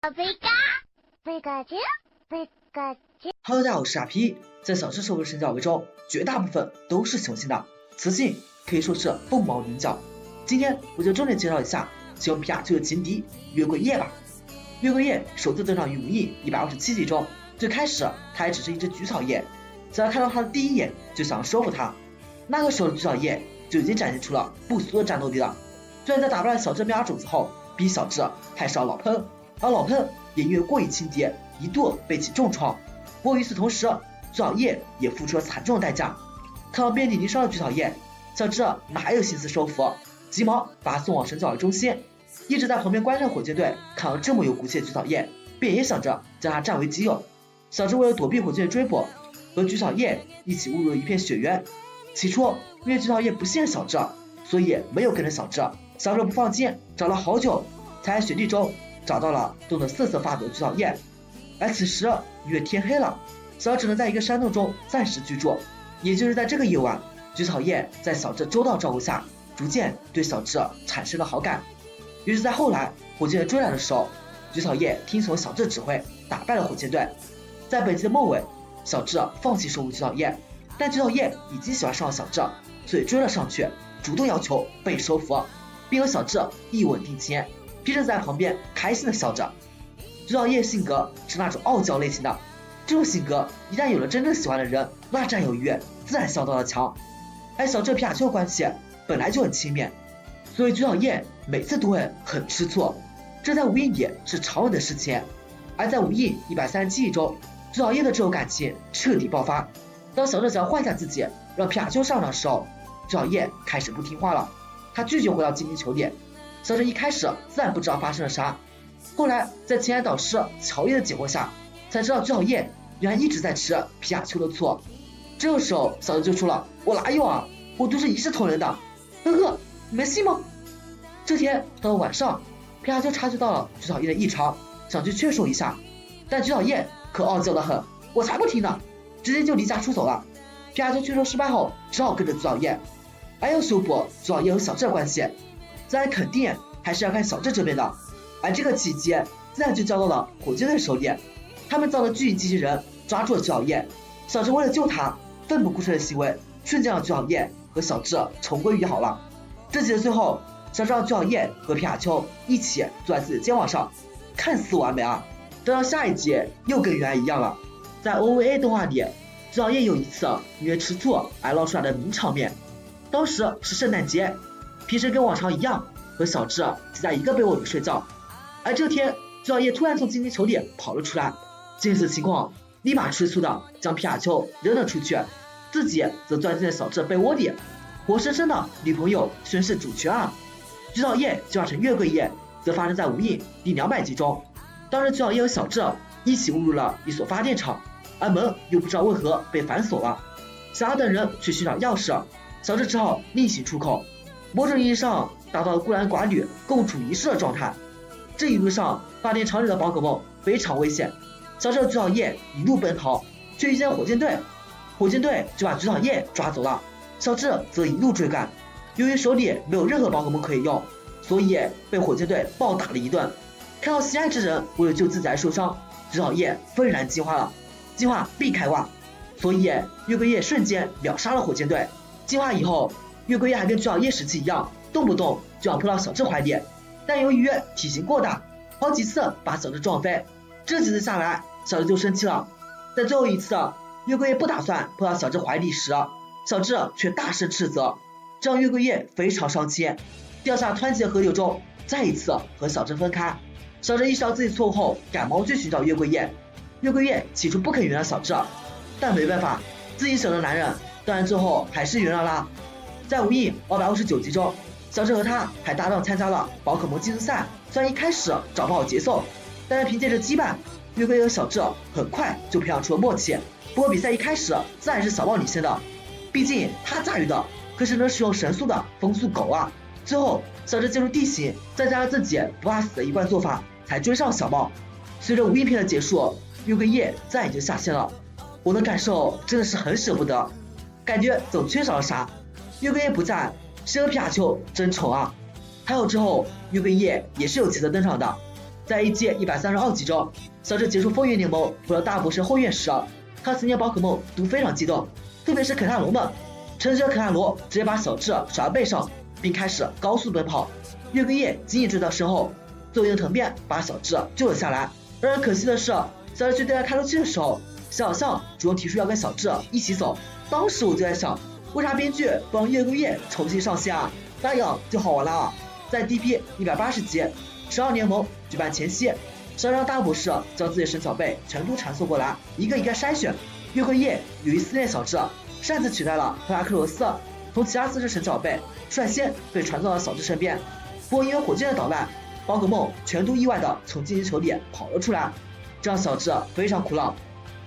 Hello， 大家好，我是阿皮。在小智社会神角为中，绝大部分都是雄性的，雌性可以说是凤毛麟角。今天我就重点介绍一下使用皮卡丘的情敌月桂叶吧。月桂叶首次登场于无印127集中，最开始它还只是一只菊草叶，只要看到它的第一眼就想要收服它。那个时候的菊草叶就已经展现出了不俗的战斗力了。虽然在打败了小智妙蛙种子后，逼小智害上老喷，而老喷也因为过于轻敌，一度被其重创。不过与此同时，菊草叶也付出了惨重的代价。看到遍体鳞伤的菊草叶，小智哪有心思收服，急忙把他送往神角的中心。一直在旁边观察火箭队看到这么有骨气的菊草叶，便也想着将他占为己有。小智为了躲避火箭队追捕，和菊草叶一起误入了一片雪原。起初因为菊草叶不信任小智，所以没有跟着小智。小智不放心，找了好久才在雪地中找到了冻得瑟瑟发抖的菊草叶。而此时因为天黑了，小智只能在一个山洞中暂时居住。也就是在这个夜晚，菊草叶在小智周到照顾下，逐渐对小智产生了好感。于是在后来火箭队追来的时候，菊草叶听从小智指挥，打败了火箭队。在本集的末尾，小智放弃收服菊草叶，但菊草叶已经喜欢上了小智，所以追了上去，主动要求被收服，并和小智一吻定情。皮特在旁边开心的笑着。菊草叶性格是那种傲娇类型的，这种性格一旦有了真正喜欢的人，那占有欲自然相当的强。而小智皮卡丘关系本来就很亲密，所以菊草叶每次都会很吃醋，这在无印里是常有的事情。而在无印137集中，菊草叶的这种感情彻底爆发。当小智想要换下自己让皮卡丘上场的时候，菊草叶开始不听话了，他拒绝回到精灵球里。小智一开始自然不知道发生了啥，后来在情感导师乔叶的解惑下，才知道菊草叶原来一直在吃皮卡丘的醋。这个时候小智就说了，我哪有啊，我都是一视同仁的，呵呵，你们信吗？这天到了晚上，皮卡丘察觉到了菊草叶的异常，想去劝说一下，但菊草叶可傲娇的很，我才不听呢，直接就离家出走了。皮卡丘劝说失败后，只好跟着菊草叶。而要修补菊草叶和小智的关系，自然肯定还是要看小智这边的。而这个契机自然就交到了火箭队手里，他们造的巨型机器人抓住了菊草叶。小智为了救他，奋不顾身的行为瞬间让菊草叶和小智重归于好了。这集的最后，小智让菊草叶和皮卡丘一起坐在自己的肩膀上，看似完美啊。等到下一集又跟原来一样了。在 OVA 动画里，菊草叶有一次因为吃醋而闹出来的名场面。当时是圣诞节，皮神跟往常一样和小智挤在一个被窝里睡觉，而这天菊草叶突然从精灵球里跑了出来，见此情况立马催促的将皮卡丘扔了出去，自己则钻进了小智的被窝里，活生生的女朋友宣誓主权啊。菊草叶进化成月桂叶则发生在无印第200集中。当时菊草叶和小智一起误入了一所发电厂，而门又不知道为何被反锁了，想要等人去寻找钥匙，小智只好另行出口，某种意义上达到了孤男寡女共处一室的状态。这一路上发电厂里的宝可梦非常危险，小智和菊草叶一路奔逃，却遇见了火箭队，火箭队就把菊草叶抓走了，小智则一路追赶。由于手里没有任何宝可梦可以用，所以被火箭队暴打了一顿。看到心爱之人为了救自己而受伤，菊草叶愤然进化了，进化必开挂，所以月桂叶瞬间秒杀了火箭队。进化以后，月桂叶还跟菊草叶时期一样，动不动就要扑到小智怀里，但由于体型过大，好几次把小智撞飞。这几次下来，小智就生气了。在最后一次月桂叶不打算扑到小智怀里时，小智却大声斥责，这让月桂叶非常伤心，掉下湍急的河流中，再一次和小智分开。小智意识到自己错误后，赶忙去寻找月桂叶。月桂叶起初不肯原谅小智，但没办法，自己舍的男人当然最后还是原谅啦。在无印259集中，小智和他还搭档参加了宝可梦竞速赛，虽然一开始找不好节奏，但是凭借着羁绊，月桂叶和小智很快就培养出了默契。不过比赛一开始自然是小豹领先的，毕竟他驾驭的可是能使用神速的风速狗啊。最后小智借助地形再加上自己不怕死的一贯做法，才追上小豹。随着无印篇的结束，月桂叶自然已经下线了。我的感受真的是很舍不得，感觉总缺少了啥。月桂叶不在，谁和皮卡丘争宠啊？还有之后月桂叶也是有奇的登场的，在一届132集中，小智结束风云联盟获得大博士后院时，他思念宝可梦都非常激动，特别是肯塔罗们。趁着肯塔罗直接把小智甩到背上，并开始高速奔跑。月桂叶紧紧追到身后，最后用藤鞭把小智救了下来。让人可惜的是，小智去对待开路器的时候，小象主动提出要跟小智一起走。当时我就在想，为啥编剧不让月桂叶重新上线啊？那样就好玩了啊！在 DP 180集，12联盟举办前夕，想让大博士将自己的神小贝全都传送过来，一个一个筛选。月桂叶由于思念小智，擅自取代了赫拉克罗斯，从其他4只神小贝率先被传送到小智身边。不过因为火箭的捣乱，宝可梦全都意外的从竞技球里跑了出来，这让小智非常苦恼。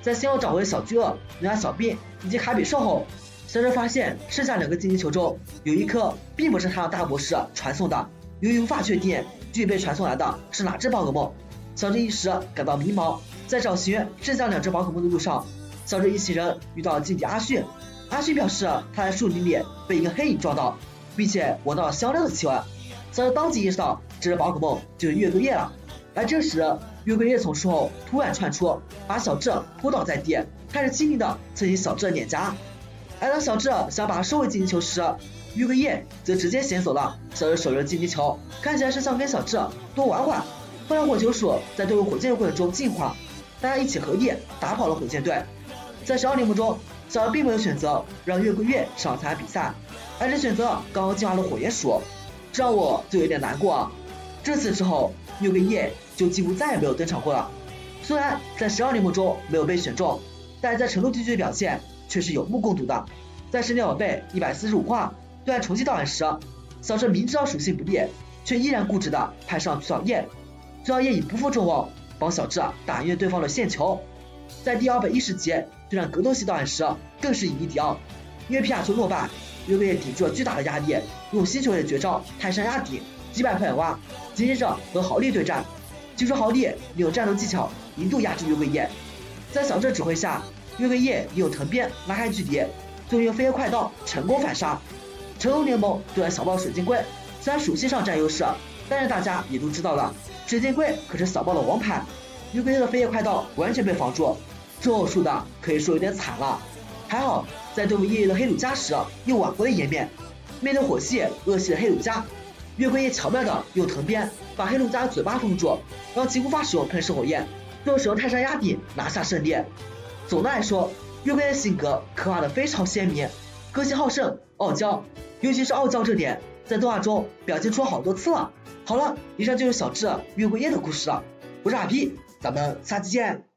在先后找回小巨鳄、牛奶小兵以及卡比兽后，小智发现剩下2个竞技球中有一颗并不是他让大博士传送的。由于无法确定具体被传送来的是哪只宝可梦，小智一时感到迷茫。在找寻剩下2只宝可梦的路上，小智一行人遇到了劲敌阿迅。阿迅表示他在树林里被一个黑影撞到，并且闻到了香料的气味。小智当即意识到这只宝可梦就是月桂叶了。而这时月桂叶从树后突然窜出，把小智扑倒在地，开始轻轻地刺进小智的脸颊。而当小智想把它收回竞技球时，月桂叶则直接衔走了小智手里的竞技球，看起来是想跟小智多玩会。后来火球鼠在对付火箭的过程中进化，大家一起合力打跑了火箭队。在12联盟中，小智并没有选择让月桂叶上参加比赛，而是选择刚刚进化的火焰鼠，这让我就有点难过啊。这次之后，月桂叶就几乎再也没有登场过了。虽然在12联盟中没有被选中，但是在成都地区的表现却是有目共睹的。在神鸟宝贝145话对岸重新到来时，小智明知道属性不利，却依然固执的派上巨草叶。巨草叶以不负众望帮小智打赢了对方的线球。在第210集对战格斗系到来时，更是以一敌二。因为皮卡丘落败，月桂叶顶住了巨大的压力，用星球类的绝招泰山压顶击败破眼蛙，紧接着和豪利对战。据说豪利利用战斗技巧一度压制月桂叶。在小智指挥下，月桂叶利用藤鞭拉开距离，最后用飞叶快刀成功反杀。成龙联盟对战小豹水晶龟，虽然属性上占优势，但是大家也都知道了，水晶龟可是小豹的王牌，月桂叶的飞叶快刀完全被防住，最后输的可以说有点惨了。还好在对付夜夜的黑鲁加时又挽回了颜面。面对火系恶系的黑鲁加，月桂叶巧妙的用藤鞭把黑鲁加的嘴巴封住，让其无法使用喷射火焰，最后使用泰山压顶拿下胜利。总的来说，月桂叶的性格刻画的非常鲜明，个性好胜、傲娇，尤其是傲娇这点，在动画中表现出好多次了。好了，以上就是小智月桂叶的故事了。我是阿 P，咱们下期见。